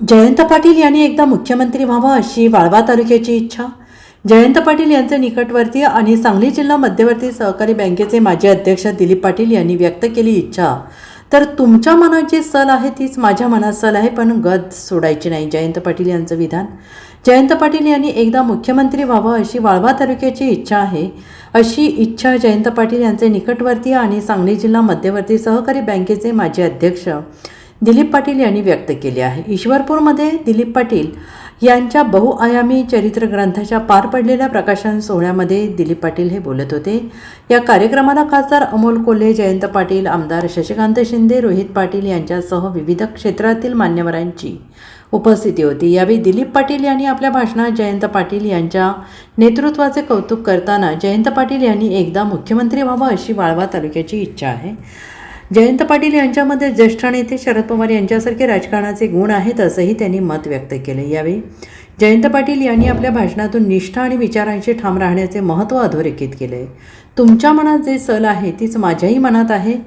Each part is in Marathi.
जयंत पाटील यांनी एकदा मुख्यमंत्री व्हावं अशी वाळवा तालुक्याची इच्छा. जयंत पाटील यांचे निकटवर्तीय आणि सांगली जिल्हा मध्यवर्ती सहकारी बँकेचे माजी अध्यक्ष दिलीप पाटील यांनी व्यक्त केली इच्छा. तर तुमच्या मनात जी सल आहे तीच माझ्या मनात सल आहे, पण गद सोडायची नाही. जयंत पाटील यांचं विधान. जयंत पाटील यांनी एकदा मुख्यमंत्री व्हावं अशी वाळवा तालुक्याची इच्छा आहे. अशी इच्छा जयंत पाटील यांचे निकटवर्तीय आणि सांगली जिल्हा मध्यवर्ती सहकारी बँकेचे माजी अध्यक्ष दिलीप पाटील यांनी व्यक्त केली आहे. ईश्वरपूरमध्ये दिलीप पाटील यांच्या बहुआयामी चरित्र ग्रंथाच्या पार पडलेल्या प्रकाशन सोहळ्यामध्ये दिलीप पाटील हे बोलत होते. या कार्यक्रमाला खासदार अमोल कोल्हे, जयंत पाटील, आमदार शशिकांत शिंदे, रोहित पाटील यांच्यासह विविध क्षेत्रातील मान्यवरांची उपस्थिती होती. यावेळी दिलीप पाटील यांनी आपल्या भाषणात जयंत पाटील यांच्या नेतृत्वाचे कौतुक करताना जयंत पाटील यांनी एकदा मुख्यमंत्री व्हावं अशी वाळवा तालुक्याची इच्छा आहे. जयंत पाटील यांच्यामध्ये ज्येष्ठ नेते शरद पवार यांच्यासारखे राजकारणाचे गुण आहेत असंही त्यांनी मत व्यक्त केले. यावेळी जयंत पाटील यांनी आपल्या भाषणातून निष्ठा आणि विचारांशी ठाम राहण्याचे महत्त्व अधोरेखित केले. तुमच्या मनात जे सल आहे तीच माझ्याही मनात आहे.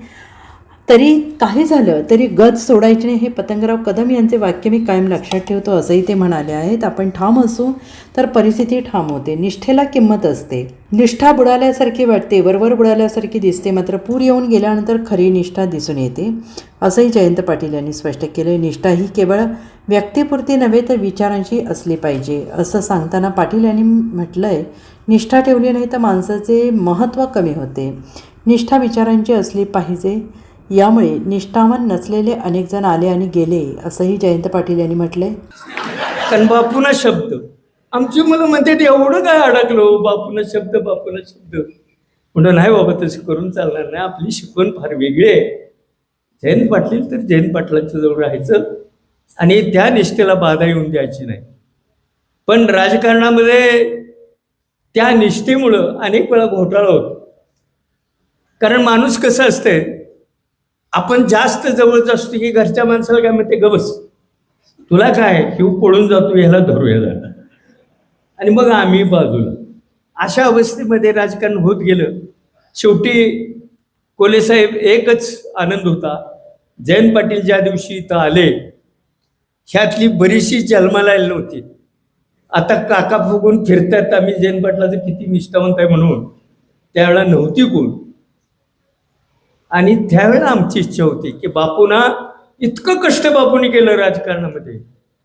तरी काही झालं तरी गद सोडायचे नाही, हे पतंगराव कदम यांचे वाक्य मी कायम लक्षात ठेवतो असंही ते म्हणाले आहेत. आपण ठाम असू तर परिस्थिती ठाम होते. निष्ठेला किंमत असते. निष्ठा बुडाल्यासारखी वाटते, वरवर बुडाल्यासारखी दिसते, मात्र पूर येऊन गेल्यानंतर खरी निष्ठा दिसून येते असंही जयंत पाटील यांनी स्पष्ट केले. निष्ठा ही केवळ व्यक्तीपुरती नव्हे तर विचारांशी असली पाहिजे असं सांगताना पाटील यांनी म्हटलंय, निष्ठा ठेवली नाही तर माणसाचे महत्त्व कमी होते. निष्ठा विचारांची असली पाहिजे. यामुळे निष्ठावान नसलेले अनेक जण आले आणि गेले असंही जयंत पाटील यांनी म्हटलंय. कारण बापूना शब्द आमची मुलं म्हणते एवढं काय अडकलो, बापूना शब्द म्हणून नाही बाबा, तसं करून चालणार नाही. आपली शिकवण फार वेगळी आहे. जयंत पाटील तर जयंत पाटलांच्या जवळ राहायचं आणि त्या निष्ठेला बाधा येऊन द्यायची नाही. पण राजकारणामध्ये त्या निष्ठेमुळं अनेक वेळा घोटाळा होतो. कारण माणूस कसं असतंय, आपण जास्त जवळच असतो की घरच्या माणसाला काय म्हणते, गबस तुला काय, हिव पळून जातो, ह्याला धरूया जरा, आणि मग आम्ही बाजूला. अशा अवस्थेमध्ये राजकारण होत गेलं. शेवटी कोल्हे साहेब एकच आनंद होता, जयंत पाटील ज्या दिवशी इथं आले ह्यातली बरीचशी जन्माला आली नव्हती. आता काका फुगून फिरतात आम्ही जयंत पाटलाचं किती निष्ठावंत आहे म्हणून, त्यावेळेला नव्हती कोण. आणि त्यावेळेला आमची इच्छा होती की बापूना इतकं कष्ट बापूने केलं राजकारणामध्ये,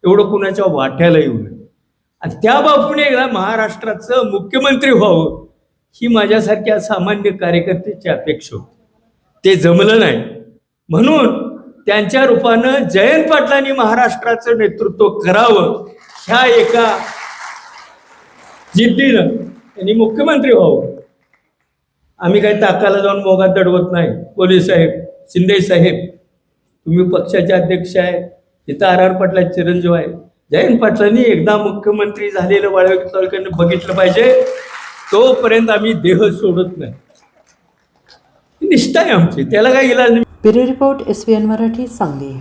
एवढं कुणाच्या वाट्याला येऊ नये. आणि त्या बापूने एकदा महाराष्ट्राचं मुख्यमंत्री व्हावं ही माझ्यासारख्या सामान्य कार्यकर्त्याची अपेक्षा होती. ते जमलं नाही. म्हणून त्यांच्या रूपानं जयंत पाटलांनी महाराष्ट्राचं नेतृत्व करावं ह्या एका जिद्दीनं त्यांनी मुख्यमंत्री व्हावं. आम्ही काही ताकाला जाऊन मोगात दडवत नाही. कोल्हे साहेब, शिंदे साहेब, तुम्ही पक्षाचे अध्यक्ष आहे, इथं आर पाटला चिरंजीव आहे. जयंत पाटलांनी एकदा मुख्यमंत्री झालेलं वाळवा तालुक्याने बघितलं पाहिजे. तोपर्यंत आम्ही देह सोडत नाही. निष्ठा आहे आमची, त्याला काही इलाज नाही. Bureau report SVN Marathi, Sangli.